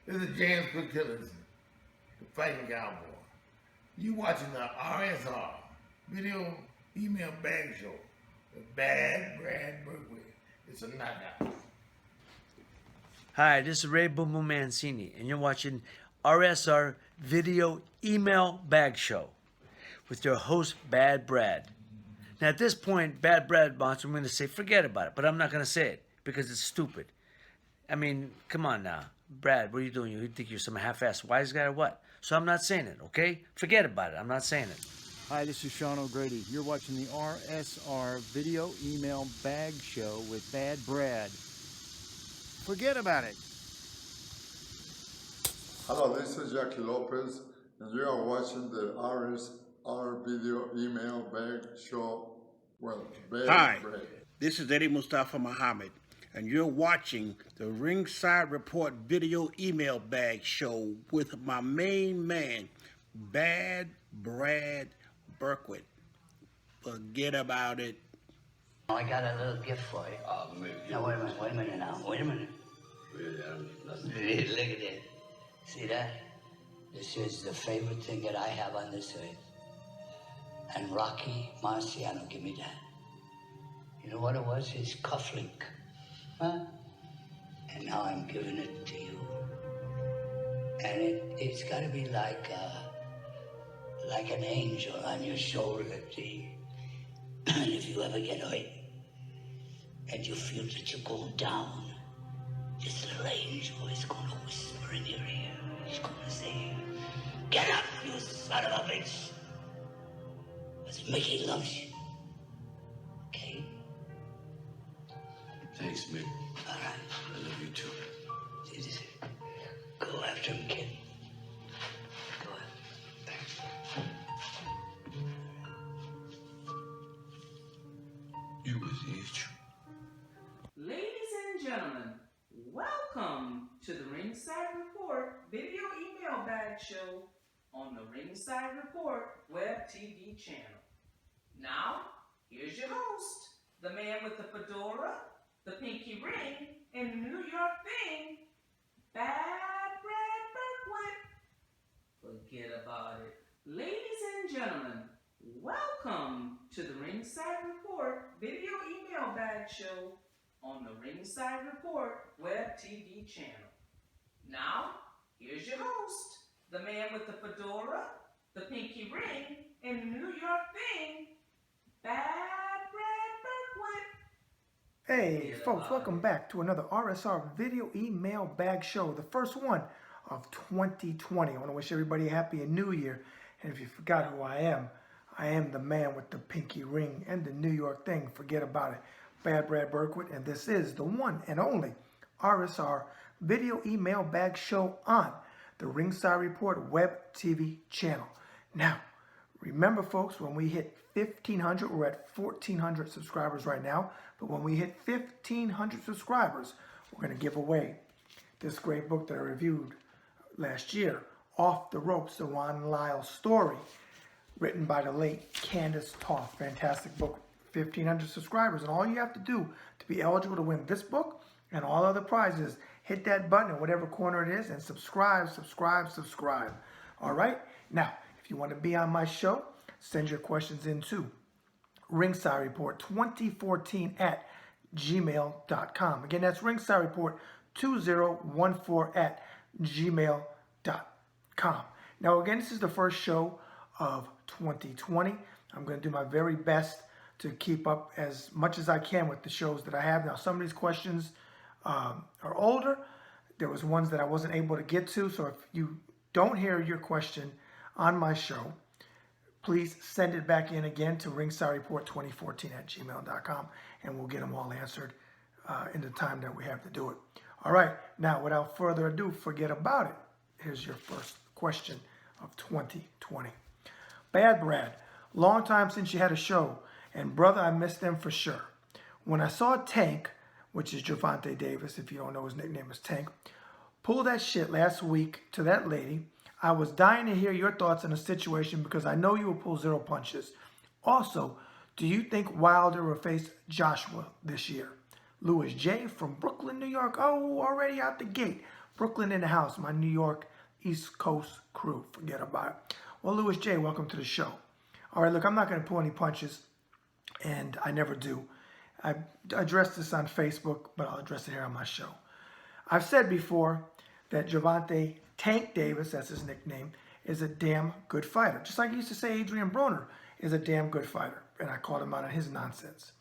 This is James Quick Killers, the Fighting Cowboy. You watching the RSR Video Email Bag Show with Bad Brad Berkeley. It's a knockout. Hi, this is Ray Boom Boom Mancini, and you're watching RSR Video Email Bag Show with your host, Bad Brad. Now, at this point, Bad Brad wants me to say, forget about it, but I'm not going to say it because it's stupid. I mean, come on now. Brad, what are you doing? You think you're some half-assed wise guy or what? So I'm not saying it, okay? Forget about it. I'm not saying it. Hi, this is Sean O'Grady. You're watching the RSR Video Email Bag Show with Bad Brad. Forget about it. Hello, this is Jackie Lopez, and you are watching the RSR Video Email Bag Show with Bad Hi, Brad. this is Eddie Mustafa Muhammad, and you're watching the Ringside Report Video Email Bag Show with my main man, Bad Brad Berkeley. Forget about it. I got a little gift for you. Now, wait a minute now. Wait a minute. Look at that. See that? This is the favorite thing that I have on this earth. And Rocky Marciano give me that. You know what it was? His cufflink. Huh? And now I'm giving it to you. And it's got to be like an angel on your shoulder, see? And if you ever get hurt and you feel that you're going down, this little angel is going to whisper in your ear. He's going to say, "Get up, you son of a bitch. Because Mickey loves you." Okay? Thanks, Mick. All right. I love you too. See this? Go after him, kid. Go ahead. Thanks. You was it. Ladies and gentlemen, welcome to the Ringside Report Video Email Bag Show on the Ringside Report Web TV channel. Now, here's your host, the man with the fedora, the pinky ring, and the New York thing, Bad Brad Berkeley. Forget about it. Ladies and gentlemen, welcome to the Ringside Report Video Email Bag Show on the Ringside Report Web TV channel. Now, here's your host, the man with the fedora, the pinky ring, and the New York thing, Bad Brad Berkeley. Hey folks, welcome back to another RSR Video Email Bag Show, the first one of 2020. I want to wish everybody a happy new year. And if you forgot who I am the man with the pinky ring and the New York thing. Forget about it. Bad Brad Berkeley, and this is the one and only RSR Video Email Bag Show on the Ringside Report Web TV channel. Now, remember folks, when we hit 1,500, we're at 1,400 subscribers right now, but when we hit 1,500 subscribers, we're going to give away this great book that I reviewed last year, Off the Ropes, the Ron Lyle story, written by the late Candace Toth. Fantastic book. 1,500 subscribers, and all you have to do to be eligible to win this book and all other prizes, hit that button in whatever corner it is and subscribe. All right? Now, if you want to be on my show, send your questions in to Ringside Report 2014 at gmail.com. Again, that's Ringside Report 2014 at gmail.com. Now, again, this is the first show of 2020. I'm going to do my very best to keep up as much as I can with the shows that I have. Now, some of these questions are older. There was ones that I wasn't able to get to. So if you don't hear your question on my show, please send it back in again to Ringside Report 2014 at gmail.com, and we'll get them all answered in the time that we have to do it. All right. Now, without further ado, forget about it. Here's your first question of 2020. Bad Brad, long time since you had a show. And brother, I miss them for sure. When I saw Tank, which is Gervonta Davis, if you don't know, his nickname is Tank, pull that shit last week to that lady, I was dying to hear your thoughts on the situation because I know you will pull zero punches. Also, do you think Wilder will face Joshua this year? Louis J. from Brooklyn, New York. Oh, already out the gate. Brooklyn in the house, my New York East Coast crew. Forget about it. Well, Louis J., welcome to the show. All right, look, I'm not going to pull any punches, and I never do. I addressed this on Facebook, but I'll address it here on my show. I've said before that Gervonta Tank Davis, that's his nickname, is a damn good fighter. Just like I used to say Adrian Broner is a damn good fighter, and I called him out on his nonsense.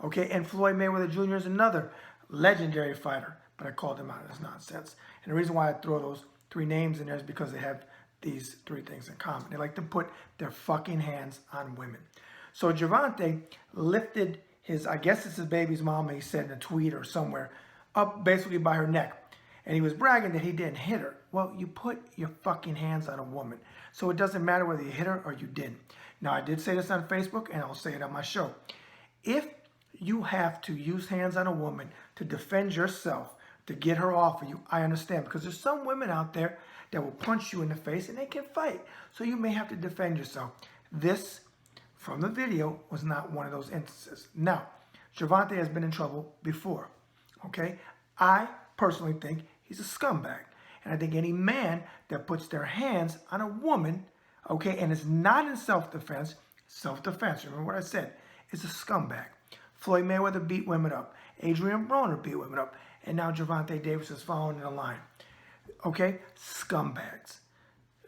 Okay, and Floyd Mayweather Jr. is another legendary fighter, but I called him out on his nonsense. And the reason why I throw those three names in there is because they have these three things in common. They like to put their fucking hands on women. So Gervonta lifted his, I guess it's his baby's mama, he said in a tweet or somewhere, up basically by her neck. And he was bragging that he didn't hit her. Well, you put your fucking hands on a woman. So it doesn't matter whether you hit her or you didn't. Now, I did say this on Facebook, and I'll say it on my show. If you have to use hands on a woman to defend yourself, to get her off of you, I understand. Because there's some women out there that will punch you in the face and they can fight. So you may have to defend yourself. This, from the video, was not one of those instances. Now, Gervonta has been in trouble before. Okay? I personally think he's a scumbag. And I think any man that puts their hands on a woman, okay, and is not in self-defense, remember what I said, is a scumbag. Floyd Mayweather beat women up. Adrian Broner beat women up. And now Gervonta Davis is following in the line. Okay? Scumbags.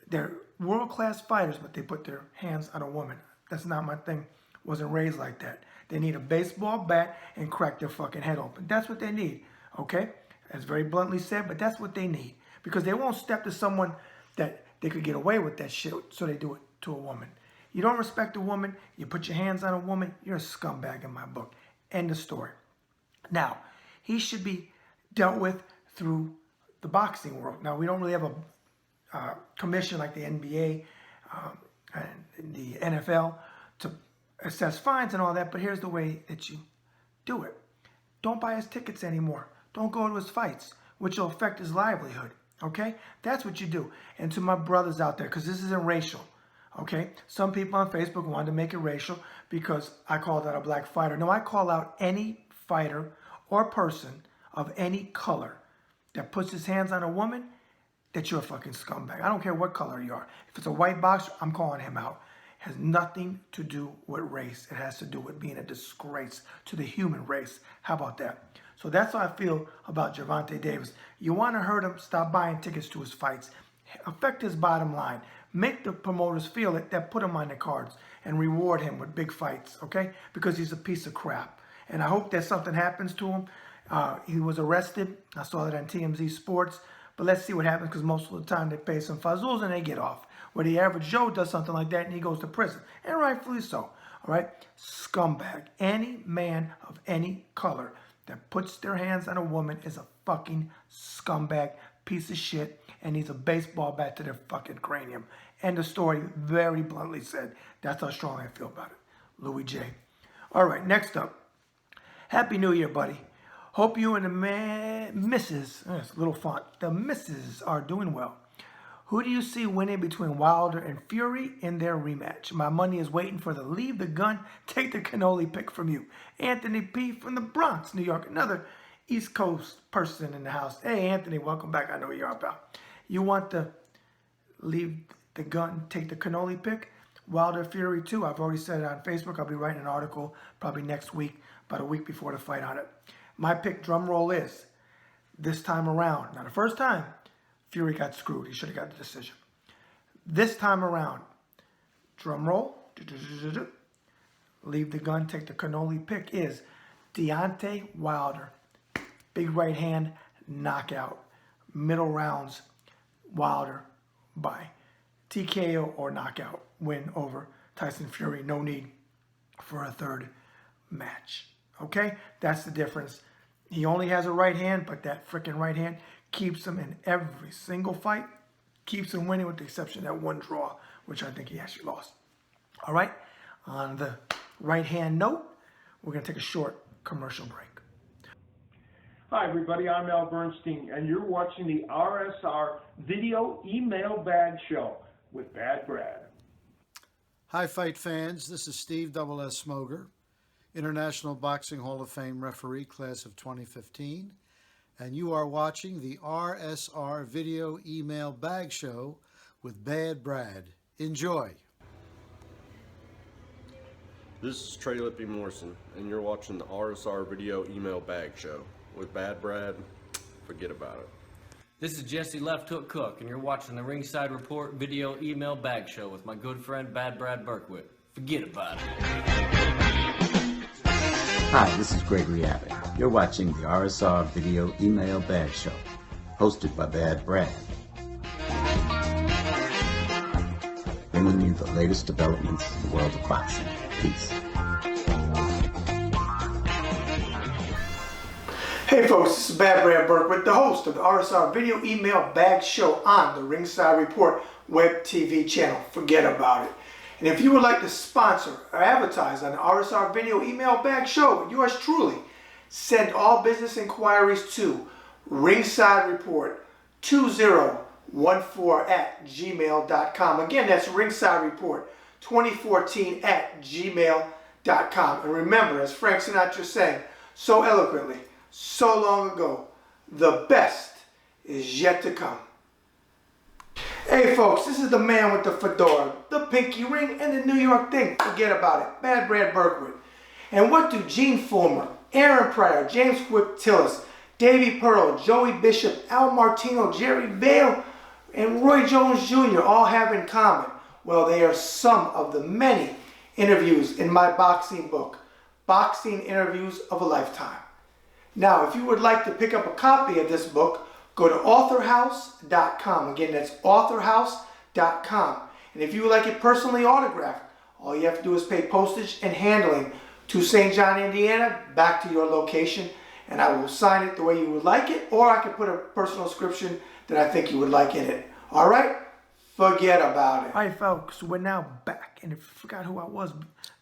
They're world-class fighters, but they put their hands on a woman. That's not my thing. Wasn't raised like that. They need a baseball bat and crack their fucking head open. That's what they need. Okay? That's very bluntly said, but that's what they need. Because they won't step to someone that they could get away with that shit, so they do it to a woman. You don't respect a woman, you put your hands on a woman, you're a scumbag in my book. End of story. Now, he should be dealt with through the boxing world. Now, we don't really have a commission like the NBA and the NFL to assess fines and all that, but here's the way that you do it. Don't buy his tickets anymore. Don't go to his fights, which will affect his livelihood. Okay? That's what you do. And to my brothers out there, because this isn't racial. Okay? Some people on Facebook wanted to make it racial because I called out a black fighter. No, I call out any fighter or person of any color that puts his hands on a woman, that you're a fucking scumbag. I don't care what color you are. If it's a white boxer, I'm calling him out. It has nothing to do with race. It has to do with being a disgrace to the human race. How about that? So that's how I feel about Gervonta Davis. You want to hurt him, stop buying tickets to his fights. Affect his bottom line. Make the promoters feel it, that put him on the cards and reward him with big fights, okay? Because he's a piece of crap. And I hope that something happens to him. He was arrested. I saw that on TMZ Sports. But let's see what happens, because most of the time they pay some fazools and they get off. Where the average Joe does something like that and he goes to prison. And rightfully so. All right? Scumbag. Any man of any color that puts their hands on a woman is a fucking scumbag, piece of shit, and needs a baseball bat to their fucking cranium. End of story. Very bluntly said. That's how strongly I feel about it. Louis J. All right, next up. Happy New Year, buddy. Hope you and the missus, little font, the missus are doing well. Who do you see winning between Wilder and Fury in their rematch? My money is waiting for the leave the gun, take the cannoli pick from you. Anthony P. from the Bronx, New York, another East Coast person in the house. Hey, Anthony, welcome back. I know who you are, pal. You want the leave the gun, take the cannoli pick? Wilder Fury 2. I've already said it on Facebook. I'll be writing an article probably next week, about a week before the fight on it. My pick, drum roll, is this time around. Now, the first time, Fury got screwed. He should have got the decision. This time around, drum roll, leave the gun, take the cannoli pick, is Deontay Wilder. Big right hand, knockout. Middle rounds, Wilder by TKO or knockout. Win over Tyson Fury. No need for a third match. Okay? That's the difference. He only has a right hand, but that freaking right hand keeps him in every single fight. Keeps him winning with the exception of that one draw, which I think he actually lost. All right? On the right hand note, we're going to take a short commercial break. Hi, everybody. I'm Al Bernstein, and you're watching the RSR Video Email Bag Show with Bad Brad. Hi, fight fans. This is Steve Double S. Smoger, International Boxing Hall of Fame referee, class of 2015. and you are watching the RSR Video Email Bag Show with Bad Brad. Enjoy. This is Trey Lippy Morrison, and you're watching the RSR Video Email Bag Show with Bad Brad. Forget about it. This is Jesse Left Hook Cook, and you're watching the Ringside Report Video Email Bag Show with my good friend Bad Brad Berkowitz. Forget about it. Hi, this is Gregory Abbott. You're watching the RSR Video Email Bag Show, hosted by Bad Brad. Bringing you the latest developments in the world of boxing. Peace. Hey folks, this is Bad Brad Berkowitz, the host of the RSR Video Email Bag Show on the Ringside Report web TV channel. Forget about it. And if you would like to sponsor or advertise on the RSR Video Email Bag Show with yours truly, send all business inquiries to Ringside Report 2014@gmail.com. Again, that's Ringside Report 2014@gmail.com. And remember, as Frank Sinatra sang so eloquently, so long ago, the best is yet to come. Hey folks, this is the man with the fedora, the pinky ring, and the New York thing. Forget about it. Bad Brad Berkowitz. And what do Gene Fulmer, Aaron Pryor, James Quick Tillis, Davey Pearl, Joey Bishop, Al Martino, Jerry Vale, and Roy Jones Jr. all have in common? Well, they are some of the many interviews in my boxing book, Boxing Interviews of a Lifetime. Now, if you would like to pick up a copy of this book, go to authorhouse.com. Again, that's authorhouse.com. And if you would like it personally autographed, all you have to do is pay postage and handling to St. John, Indiana, back to your location, and I will sign it the way you would like it, or I can put a personal description that I think you would like in it. All right? Forget about it. All right, folks, we're now back. And if you forgot who I was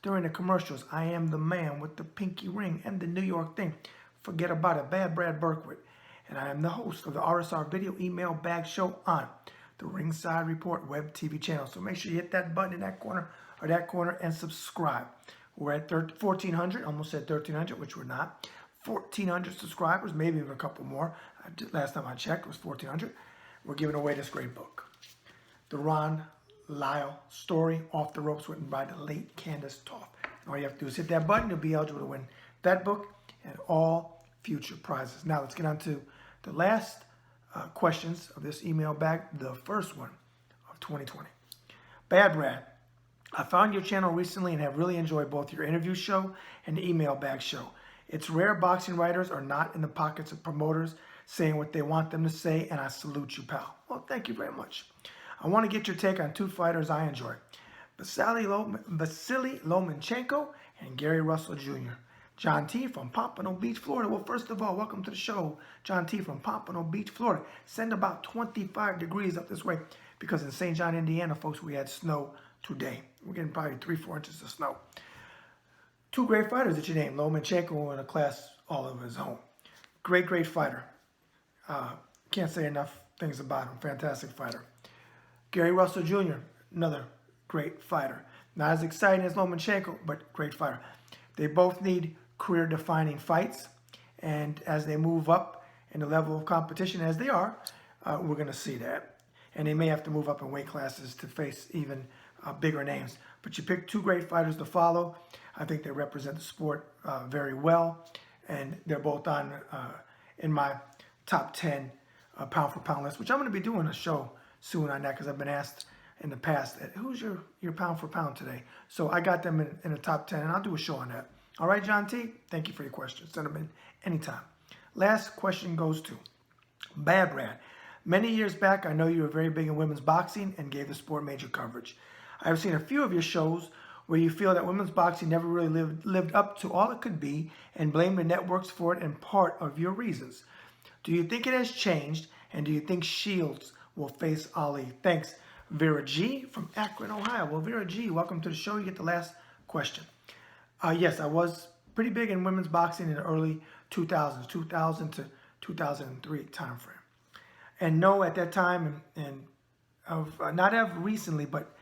during the commercials, I am the man with the pinky ring and the New York thing. Forget about it. Bad Brad Berkowitz. And I am the host of the RSR Video Email Bag Show on the Ringside Report web TV channel. So make sure you hit that button in that corner or that corner and subscribe. We're at 1,400, almost said 1,300, which we're not. 1,400 subscribers, maybe even a couple more. Last time I checked, it was 1,400. We're giving away this great book. The Ron Lyle story, Off the Ropes, written by the late Candace Toth. All you have to do is hit that button. You'll be eligible to win that book and all future prizes. Now let's get on to the last questions of this email bag, the first one of 2020. Bad Brad, I found your channel recently and have really enjoyed both your interview show and the email bag show. It's rare boxing writers are not in the pockets of promoters saying what they want them to say, and I salute you, pal. Well, thank you very much. I want to get your take on two fighters I enjoy, Vasily Lomachenko and Gary Russell Jr. John T. from Pompano Beach, Florida. Well, first of all, welcome to the show, John T. from Pompano Beach, Florida. Send about 25 degrees up this way because in St. John, Indiana, folks, we had snow today. We're getting probably 3-4 inches of snow. Two great fighters that you named, Lomachenko in a class all of his own. Great, great fighter. Can't say enough things about him. Fantastic fighter. Gary Russell Jr., another great fighter. Not as exciting as Lomachenko, but great fighter. They both need career-defining fights, and as they move up in the level of competition as they are, we're going to see that. And they may have to move up in weight classes to face even bigger names. But you picked two great fighters to follow. I think they represent the sport very well, and they're both on in my top 10 pound-for-pound list, which I'm going to be doing a show soon on that because I've been asked in the past, who's your pound-for-pound today? So I got them in the top 10, and I'll do a show on that. All right, John T., thank you for your question. Send them in anytime. Last question goes to Bad Brad. Many years back, I know you were very big in women's boxing and gave the sport major coverage. I've seen a few of your shows where you feel that women's boxing never really lived up to all it could be and blame the networks for it and part of your reasons. Do you think it has changed, and do you think Shields will face Ali? Thanks, Vera G. from Akron, Ohio. Well, Vera G., welcome to the show. You get the last question. Yes, I was pretty big in women's boxing in the early 2000s, 2000 to 2003 time frame. And no, at that time, and not of recently, but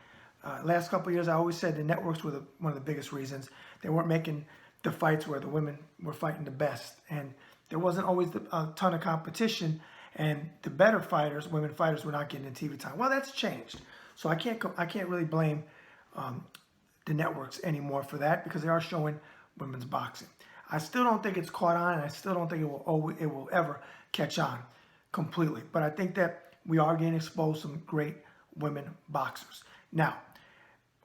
last couple of years, I always said the networks were one of the biggest reasons. They weren't making the fights where the women were fighting the best, and there wasn't always a ton of competition, and the better fighters, women fighters, were not getting the TV time. Well, that's changed. So I can't really blame the networks anymore for that, because they are showing women's boxing. I still don't think it's caught on, and I still don't think it will ever catch on completely. But I think that we are getting exposed to some great women boxers. Now,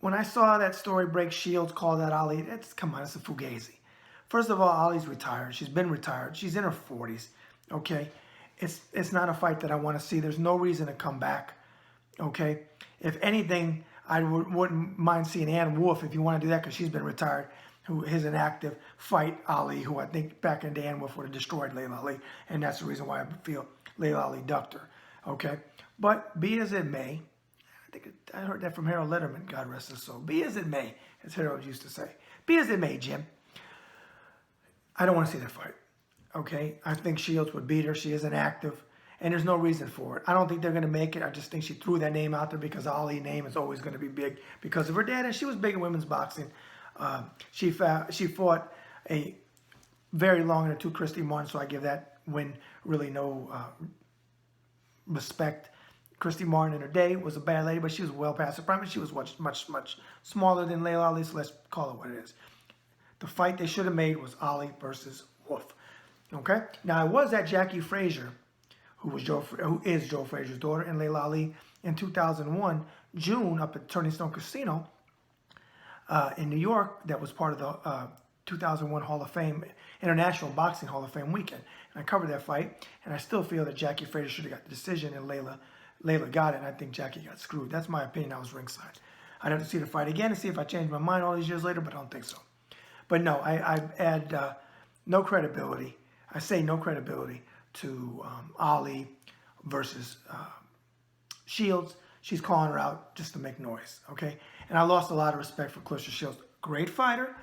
when I saw that story break, Shields called out Ali, come on, it's a fugazi. First of all, Ali's retired. She's been retired. She's in her 40s, okay? It's not a fight that I want to see. There's no reason to come back, okay? If anything, I wouldn't mind seeing Ann Wolf, if you want to do that, because she's been retired, who is an active, fight Ali, who I think back in the day Ann Wolf would have destroyed Layla Ali, and that's the reason why I feel Layla Ali ducked her, okay? But be as it may, I heard that from Harold Letterman, God rest his soul. Be as it may, as Harold used to say. Be as it may, Jim. I don't want to see that fight, okay? I think Shields would beat her. She isn't active, and there's no reason for it. I don't think they're going to make it. I just think she threw that name out there because Ali's name is always going to be big because of her dad, and she was big in women's boxing. She fought a very long in the two Christy Martin, so I give that win really no respect. Christy Martin in her day was a bad lady, but she was well past her prime, and she was much smaller than Layla Ali, so let's call it what it is. The fight they should have made was Ali versus Wolf. Okay? Now, I was at Jackie Frazier, who is Joe Frazier's daughter, and Layla Ali in 2001, June, up at Turning Stone Casino in New York, that was part of the 2001 Hall of Fame, International Boxing Hall of Fame weekend. And I covered that fight, and I still feel that Jackie Frazier should have got the decision, and Layla got it, and I think Jackie got screwed. That's my opinion. I was ringside. I'd have to see the fight again and see if I changed my mind all these years later, but I don't think so. But no, I add no credibility. I say no credibility to Ali versus Shields. She's calling her out just to make noise, okay? And I lost a lot of respect for Clarissa Shields. Great fighter.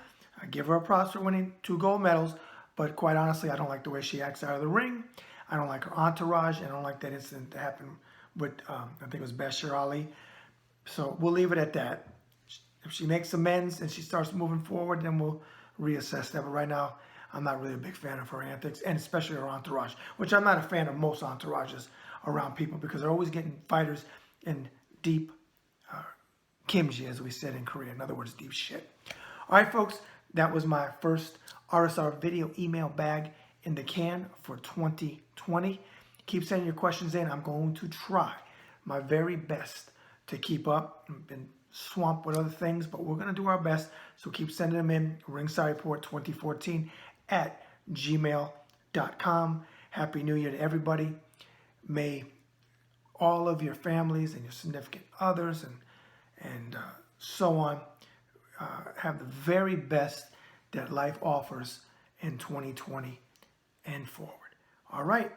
I give her a props for winning 2 gold medals, but quite honestly, I don't like the way she acts out of the ring. I don't like her entourage, and I don't like that incident that happened with, I think it was Bashir Ali. So we'll leave it at that. If she makes amends and she starts moving forward, then we'll reassess that. But right now, I'm not really a big fan of her antics, and especially her entourage, which I'm not a fan of most entourages around people, because they're always getting fighters in deep kimchi, as we said in Korea. In other words, deep shit. All right, folks, that was my first RSR video email bag in the can for 2020. Keep sending your questions in. I'm going to try my very best to keep up. I've been swamped with other things, but we're going to do our best. So keep sending them in. Ringside Report 2014 at gmail.com. Happy New Year to everybody. May all of your families and your significant others and so on have the very best that life offers in 2020 and forward. All right.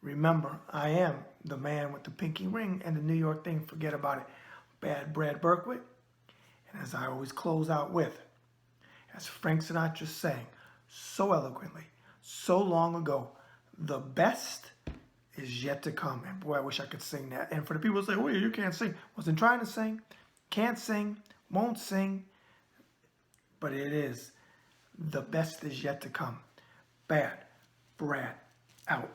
Remember, I am the man with the pinky ring and the New York thing. Forget about it. Bad Brad Berkowitz. And as I always close out with, as Frank Sinatra sang so eloquently, so long ago, the best is yet to come. And boy, I wish I could sing that. And for the people who say, well, you can't sing. Wasn't trying to sing. Can't sing. Won't sing. But it is. The best is yet to come. Bad Brad out.